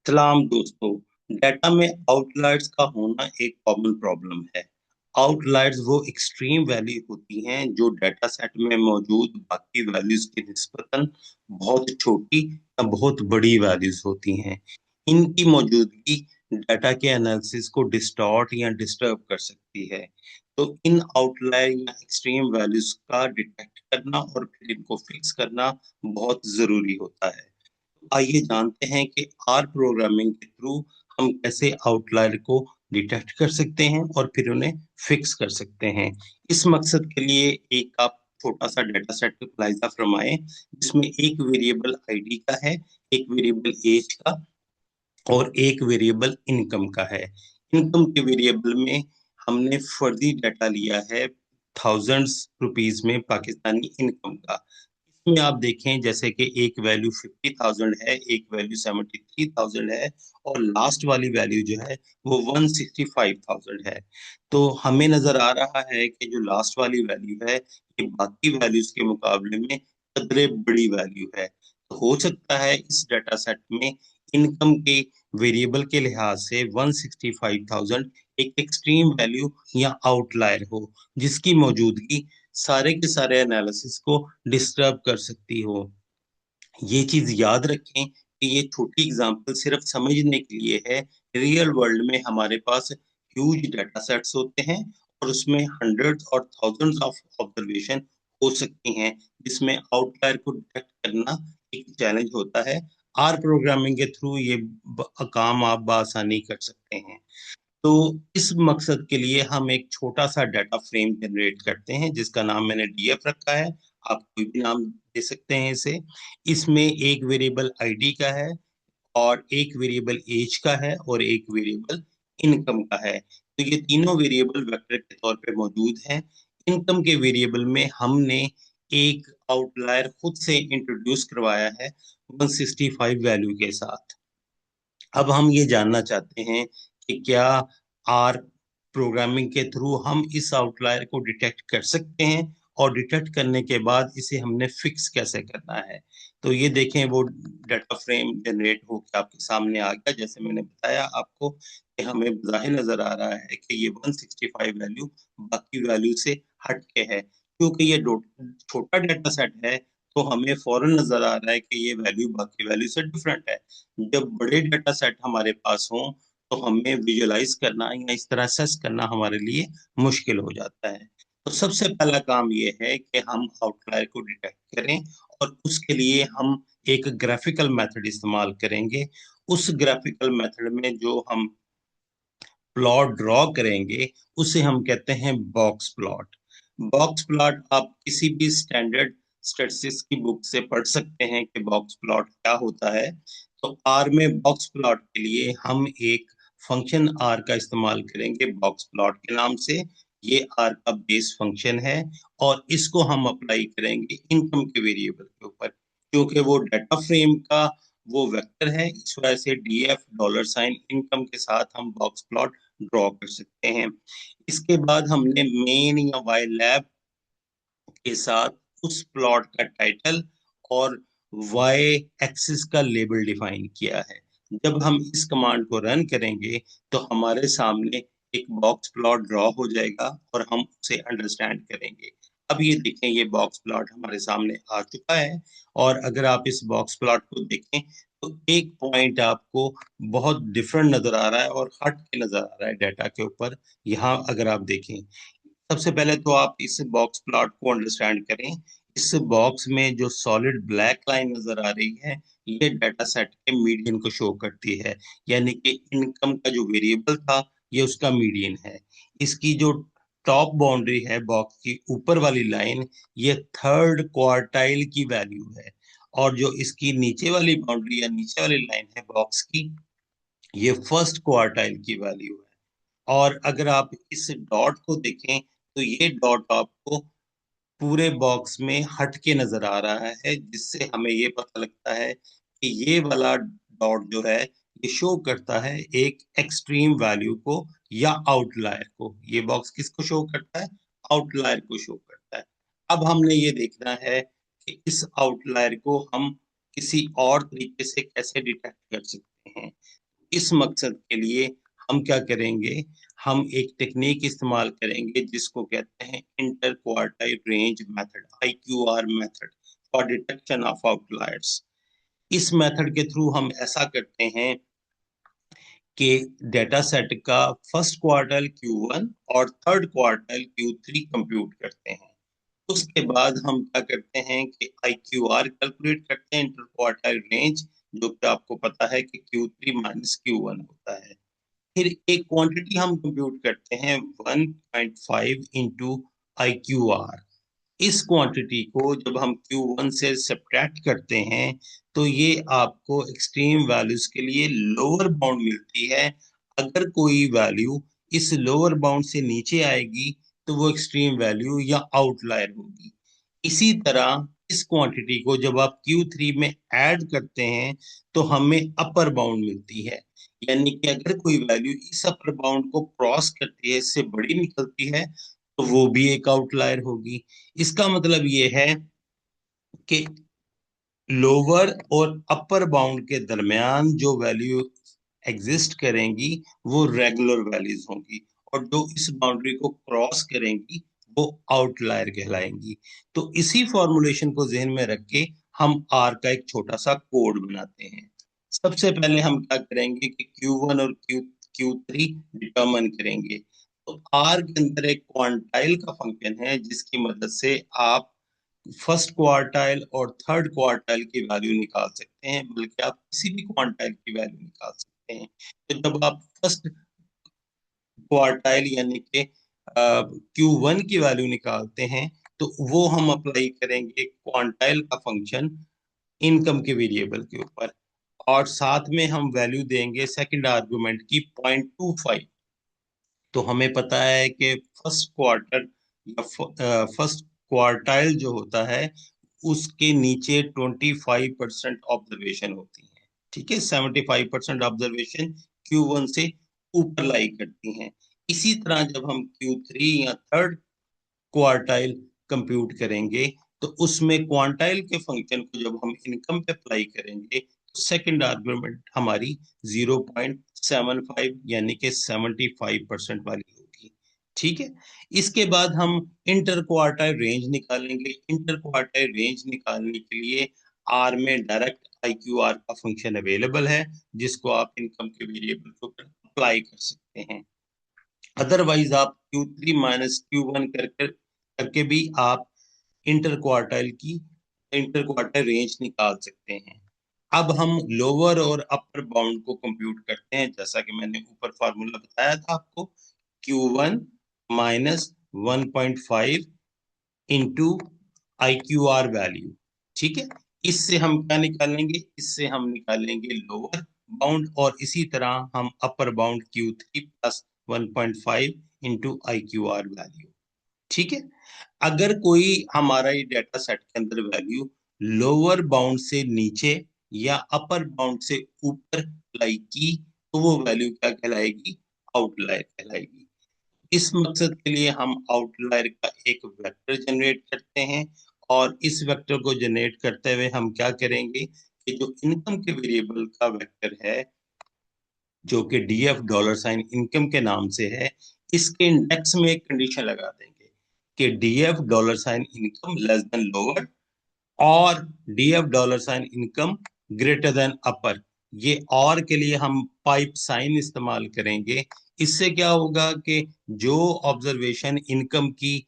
सलाम दोस्तों। डेटा में आउटलायर्स का होना एक कॉमन प्रॉब्लम है। आउटलायर्स वो एक्सट्रीम वैल्यू होती हैं जो डेटा सेट में मौजूद बाकी वैल्यूज की निस्बतन बहुत छोटी या बहुत बड़ी वैल्यूज होती हैं। इनकी मौजूदगी डेटा के एनालिसिस को डिस्टॉर्ट या डिस्टर्ब कर सकती है। तो इन आउटलायर या एक्सट्रीम वैल्यूज का डिटेक्ट करना और फिर इनको फिक्स करना बहुत जरूरी होता है। आइए जानते हैं कि आर प्रोग्रामिंग के थ्रू हम कैसे आउटलायर को डिटेक्ट कर सकते हैं और फिर उन्हें फिक्स कर सकते हैं। इस मकसद के लिए एक आप छोटा सा डेटा सेट लाइजा फरमाएं जिसमें एक वेरिएबल आईडी का है, एक वेरिएबल एज का और एक वेरिएबल इनकम का है। इनकम के वेरिएबल में हमने फर्जी डाटा लिया है थाउजेंड्स रुपीज में पाकिस्तानी इनकम का। इसमें आप देखें जैसे कि एक वैल्यू 50,000 है, एक वैल्यू 73,000 है और लास्ट वाली वैल्यू जो है वो 165,000 है। तो हमें नजर आ रहा है कि जो लास्ट वाली वैल्यू है ये बाकी वैल्यूज के मुकाबले में कदरे बड़ी वैल्यू है। तो हो सकता है इस डाटा सेट में इनकम के वेरिएबल के लिहाज से 165,000 एक एक्सट्रीम वैल्यू या आउटलायर हो, जिसकी मौजूदगी सारे के सारे एनालिसिस को डिस्टर्ब कर सकती हो। ये चीज याद रखें कि ये छोटी एग्जांपल सिर्फ समझने के लिए है। रियल वर्ल्ड में हमारे पास ह्यूज डाटा सेट्स होते हैं और उसमें हंड्रेड्स और थाउजेंड्स ऑफ ऑब्जर्वेशन हो सकती हैं, जिसमें आउटलायर को डिटेक्ट करना एक चैलेंज होता है। आर प्रोग्रामिंग के थ्रू ये काम आप बआसानी कर सकते हैं। तो इस मकसद के लिए हम एक छोटा सा डाटा फ्रेम जनरेट करते हैं जिसका नाम मैंने डीएफ रखा है। आप कोई भी नाम दे सकते हैं इसे। इसमें एक वेरिएबल आईडी का है और एक वेरिएबल एज का है और एक वेरिएबल इनकम का है। तो ये तीनों वेरिएबल वेक्टर के तौर पे मौजूद हैं। इनकम के वेरिएबल में हमने एक आउटलायर खुद से इंट्रोड्यूस करवाया है 165 वैल्यू के साथ। अब हम ये जानना चाहते हैं कि क्या आर प्रोग्रामिंग के थ्रू हम इस आउटलायर को डिटेक्ट कर सकते हैं और डिटेक्ट करने के बाद इसे हमने फिक्स कैसे करना है। तो ये देखें वो डाटा फ्रेम जनरेट होकर आपके सामने आ गया। जैसे मैंने बताया आपको कि हमें जाहिर नजर आ रहा है कि ये 165 वैल्यू बाकी वैल्यू से हट के है। क्योंकि ये छोटा डाटा सेट है तो हमें फौरन नजर आ रहा है कि ये वैल्यू बाकी वैल्यू से डिफरेंट है। जब बड़े डाटा सेट हमारे पास हों तो हमें विजुअलाइज करना या इस तरह सेस करना हमारे लिए मुश्किल हो जाता है। तो सबसे पहला काम ये है कि हम आउटलायर को डिटेक्ट करें और उसके लिए हम एक ग्राफिकल मेथड इस्तेमाल करेंगे। उस ग्राफिकल मेथड में जो हम प्लॉट ड्रॉ करेंगे उसे हम कहते हैं बॉक्स प्लॉट। बॉक्स प्लॉट आप किसी भी स्टैंडर्ड स्टैटिस्टिक्स की बुक से पढ़ सकते हैं कि बॉक्स प्लॉट क्या होता है। तो आर में बॉक्स प्लॉट के लिए हम एक फंक्शन आर का इस्तेमाल करेंगे बॉक्स प्लॉट के नाम से। ये आर का बेस फंक्शन है और इसको हम अप्लाई करेंगे इनकम के वेरिएबल के ऊपर, क्योंकि वो डाटा फ्रेम का वो वेक्टर है। इस वजह से डीएफ डॉलर साइन इनकम के साथ हम बॉक्स प्लॉट ड्रॉ कर सकते हैं। इसके बाद हमने मेन या वाई लैब के साथ उस प्लॉट का टाइटल और वाई एक्सिस का लेबल डिफाइन किया है। जब हम इस कमांड को रन करेंगे तो हमारे सामने एक बॉक्स प्लॉट ड्रॉ हो जाएगा और हम उसे अंडरस्टैंड करेंगे। अब ये देखें ये बॉक्स प्लॉट हमारे सामने आ चुका है। और अगर आप इस बॉक्स प्लॉट को देखें तो एक पॉइंट आपको बहुत डिफरेंट नजर आ रहा है और हट के नजर आ रहा है डाटा के ऊपर। यहाँ अगर आप देखें, सबसे पहले तो आप इस बॉक्स प्लॉट को अंडरस्टैंड करें। इस बॉक्स में जो सॉलिड ब्लैक लाइन नजर आ रही है ये डाटा सेट के मीडियन को शो करती है। यानी कि इनकम का जो वेरिएबल था ये उसका मीडियन है। इसकी जो टॉप बाउंड्री है बॉक्स की ऊपर वाली लाइन, ये थर्ड क्वार्टाइल की वैल्यू है। और जो इसकी नीचे वाली बाउंड्री या नीचे वाली लाइन है बॉक्स की, ये फर्स्ट क्वार्टाइल की वैल्यू है। और अगर आप इस डॉट को देखें तो ये डॉट आपको पूरे बॉक्स में हट के नजर आ रहा है, जिससे हमें ये पता लगता है कि ये वाला डॉट जो है ये शो करता है एक एक्सट्रीम वैल्यू को या आउटलायर को। ये बॉक्स किसको शो करता है? आउटलायर को शो करता है। अब हमने ये देखना है कि इस आउटलायर को हम किसी और तरीके से कैसे डिटेक्ट कर सकते हैं। हैं। इस मकसद के लिए हम क्या करेंगे, हम एक टेक्निक इस्तेमाल करेंगे जिसको कहते हैं inter quartile range method, IQR method for detection of outliers. इस मेथड के थ्रू हम ऐसा करते हैं कि डेटा सेट का फर्स्ट क्वार्टाइल Q1 और थर्ड क्वार्टाइल Q3 कंप्यूट करते हैं। उसके बाद हम क्या करते हैं कि IQR कैलकुलेट करते हैं, इंटर क्वार्टाइल रेंज, जो कि आपको पता है कि Q3 माइनस Q1 होता है। फिर एक क्वांटिटी हम कंप्यूट करते हैं 1.5 इंटू IQR। इस क्वांटिटी को जब हम Q1 से सब्ट्रैक्ट करते हैं तो ये आपको एक्सट्रीम वैल्यूज के लिए लोअर बाउंड मिलती है। अगर कोई वैल्यू इस लोअर बाउंड से नीचे आएगी तो वो एक्सट्रीम वैल्यू या आउटलायर होगी। इसी तरह इस क्वांटिटी को जब आप Q3 में ऐड करते हैं तो हमें अपर बाउंड मिलती है, यानी कि अगर कोई वैल्यू इस अपर बाउंड को क्रॉस करती है, इससे बड़ी निकलती है, तो वो भी एक आउटलायर होगी। इसका मतलब ये है कि लोअर और अपर बाउंड के दरमियान जो वैल्यू एग्जिस्ट करेंगी वो रेगुलर वैल्यूज होंगी, और जो इस बाउंड्री को क्रॉस करेंगी वो आउटलायर कहलाएंगी। तो इसी फॉर्मूलेशन को जहन में रख के हम आर का एक छोटा सा कोड बनाते हैं। सबसे पहले हम क्या करेंगे कि Q1 और Q3 डिटरमाइन करेंगे। तो आर के अंदर एक क्वांटाइल का फंक्शन है जिसकी मदद से आप फर्स्ट क्वार्टाइल और थर्ड क्वार्टाइल की वैल्यू निकाल सकते हैं, बल्कि आप किसी भी क्वार्टाइल की वैल्यू निकाल सकते हैं। तो जब आप फर्स्ट क्वार्टाइल यानी कि Q1 की वैल्यू निकालते हैं तो वो हम अप्लाई करेंगे क्वांटाइल का फंक्शन इनकम के वेरिएबल के ऊपर, और साथ में हम वैल्यू देंगे सेकंड आर्गुमेंट की 0.25। तो हमें पता है कि फर्स्ट क्वार्टर या फर्स्ट क्वार्टाइल जो होता है उसके नीचे 25% ऑब्जर्वेशन होती है, ठीक है। 75% ऑब्जर्वेशन Q1 से ऊपर लाई करती हैं। इसी तरह जब हम Q3 या थर्ड क्वार्टाइल कंप्यूट करेंगे तो उसमें क्वांटाइल के फंक्शन को जब हम इनकम पे अप्लाई करेंगे तो सेकंड आर्गुमेंट हमारी 0.75 यानी कि 75% वाली होगी, ठीक है। इसके बाद हम इंटर क्वार्टाइल रेंज निकालेंगे। इंटर क्वार्टाइल रेंज निकालने के लिए आर में डायरेक्ट IQR का फंक्शन अवेलेबल है जिसको आप इनकम के वेरिएबल के ऊपर अप्लाई कर सकते हैं। अदरवाइज आप Q3 माइनस Q1 करके भी आप इंटर क्वार्टाइल रेंज निकाल सकते हैं। अब हम लोअर और अपर बाउंड को कंप्यूट करते हैं, जैसा कि मैंने ऊपर फार्मूला बताया था आपको, Q1 minus 1.5 into IQR value, ठीक है। इससे हम क्या निकालेंगे, इससे हम निकालेंगे लोअर बाउंड, और इसी तरह हम upper bound Q3 plus 1.5 into IQR value, ठीक है। अगर कोई हमारा ये डेटा सेट के अंदर वैल्यू लोअर बाउंड से नीचे या अपर बाउंड से ऊपर लाई की तो वो वैल्यू क्या कहलाएगी, आउटलायर कहलाएगी। इस मकसद के लिए हम आउटलायर का एक वेक्टर जनरेट करते हैं, और इस वेक्टर को जनरेट करते हुए हम क्या करेंगे कि जो इनकम के वेरिएबल का वेक्टर है जो कि DF डॉलर साइन इनकम के नाम से है, इसके इंडेक्स में एक कंडीशन लगा देंगे कि DF dollar sign income less than lower और DF dollar sign income greater than upper. ये और के लिए हम पाइप साइन इस्तेमाल करेंगे। इससे क्या होगा कि जो ऑब्जर्वेशन इनकम की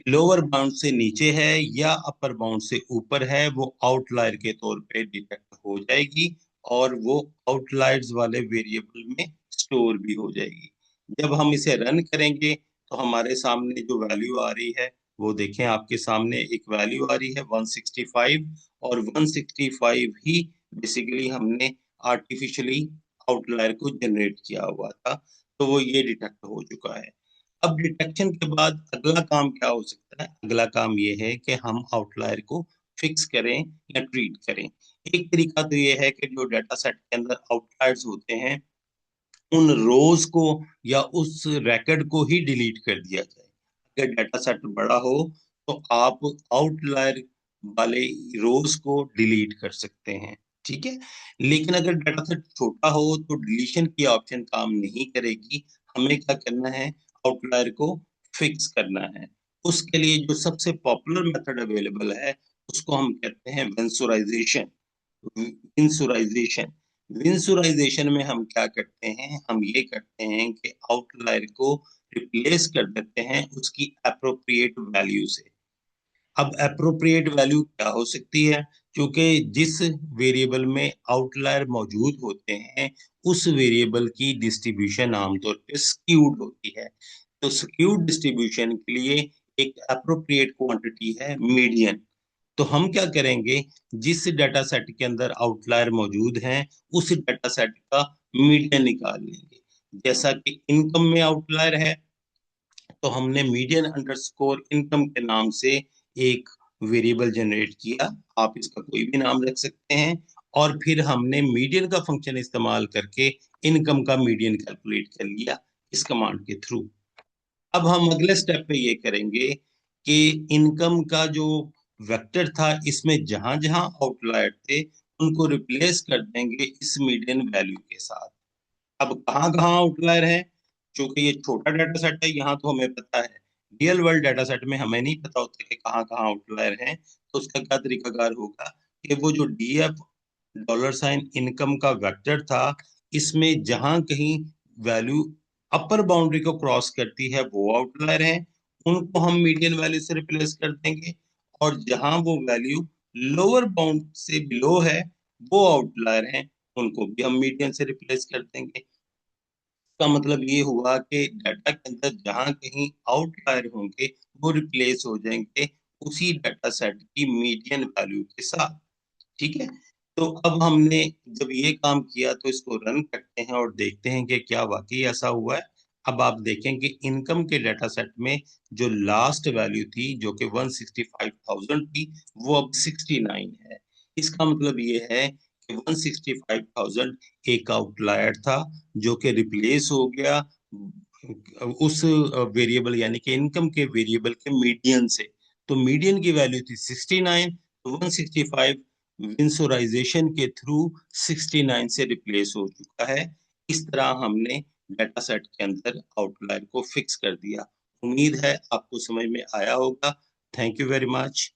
लोअर बाउंड से नीचे है या अपर बाउंड से ऊपर है वो आउटलायर के तौर पे डिटेक्ट हो जाएगी, और वो आउटलायर्स वाले वेरिएबल में स्टोर भी हो जाएगी। जब हम इसे रन करेंगे तो हमारे सामने जो वैल्यू आ रही है वो देखें, आपके सामने एक वैल्यू आ रही है 165, और 165 ही बेसिकली हमने आर्टिफिशियली आउटलायर को जनरेट किया हुआ था, तो वो ये डिटेक्ट हो चुका है। अब डिटेक्शन के बाद अगला काम क्या हो सकता है, अगला काम ये है कि हम आउटलायर को फिक्स करें या ट्रीट करें। एक तरीका तो ये है कि जो डेटा सेट के अंदर आउटलायर्स होते हैं उन रोज को या उस रिकॉर्ड को ही डिलीट कर दिया जाए। अगर डेटा सेट बड़ा हो तो आप आउटलायर वाले रोज को डिलीट कर सकते हैं। ठीक है। लेकिन अगर डाटा सेट छोटा हो तो डिलीशन की ऑप्शन काम नहीं करेगी। हमें क्या करना है, आउटलायर को फिक्स करना है। उसके लिए जो सबसे पॉपुलर मेथड अवेलेबल है उसको हम कहते हैं वेंसुराइजेशन। विंसुराइजेशन विंसुराइजेशन में हम क्या करते हैं, हम ये करते हैं कि आउटलायर को रिप्लेस कर देते हैं उसकी अप्रोप्रिएट वैल्यू से। अब अप्रोप्रिएट वैल्यू क्या हो सकती है, क्योंकि जिस वेरिएबल में आउटलायर मौजूद होते हैं उस वेरिएबल की डिस्ट्रीब्यूशन आमतौर पे स्क्यूड होती है। तो स्क्यूड डिस्ट्रीब्यूशन के लिए एक अप्रोप्रिएट क्वांटिटी है मीडियन। तो हम क्या करेंगे, जिस डाटा सेट के अंदर आउटलायर मौजूद हैं उस डाटा सेट का मीडियन निकाल लेंगे। जैसा कि इनकम में आउटलायर है तो हमने मीडियन अंडरस्कोर इनकम के नाम से एक वेरिएबल जनरेट किया। आप इसका कोई भी नाम रख सकते हैं। और फिर हमने मीडियन का फंक्शन इस्तेमाल करके इनकम का मीडियन कैलकुलेट कर लिया इस कमांड के थ्रू। अब हम अगले स्टेप पे ये करेंगे कि इनकम का जो वेक्टर था इसमें जहां जहां आउटलायर थे उनको रिप्लेस कर देंगे इस मीडियन वैल्यू के साथ। अब कहाँ कहाँ आउटलायर है, क्योंकि ये छोटा डाटा सेट है यहाँ तो हमें पता है। रियल वर्ल्ड डाटा सेट में हमें नहीं पता होता कि कहाँ कहाँ आउटलायर है। तो उसका क्या तरीकाकार होगा कि वो जो डीएफ डॉलर साइन इनकम का वेक्टर था इसमें जहां कहीं वैल्यू अपर बाउंड्री को क्रॉस करती है वो आउटलायर है, उनको हम मीडियन वैल्यू से रिप्लेस कर देंगे। और जहां वो वैल्यू लोअर बाउंड से बिलो है वो आउटलायर है, उनको भी हम मीडियन से रिप्लेस कर देंगे। का मतलब ये हुआ कि डाटा के अंदर जहां कहीं आउटलायर होंगे वो रिप्लेस हो जाएंगे उसी डाटा सेट की मीडियन वैल्यू के साथ। ठीक है। तो अब हमने जब ये काम किया तो इसको रन करते हैं और देखते हैं कि क्या वाकई ऐसा हुआ है। अब आप देखें कि इनकम के डाटा सेट में जो लास्ट वैल्यू थी जो कि 165,000 थी वो अब 69 है। इसका मतलब ये है कि 165,000 एक आउटलायर था जो कि रिप्लेस हो गया उस वेरिएबल यानी कि इनकम के वेरिएबल के मीडियन से। तो मीडियन की वैल्यू थी 69, तो 165 विंसोराइजेशन के थ्रू 69 से रिप्लेस हो चुका है। इस तरह हमने डाटा सेट के अंदर आउटलायर को फिक्स कर दिया। उम्मीद है आपको समझ में आया होगा। Thank you very much.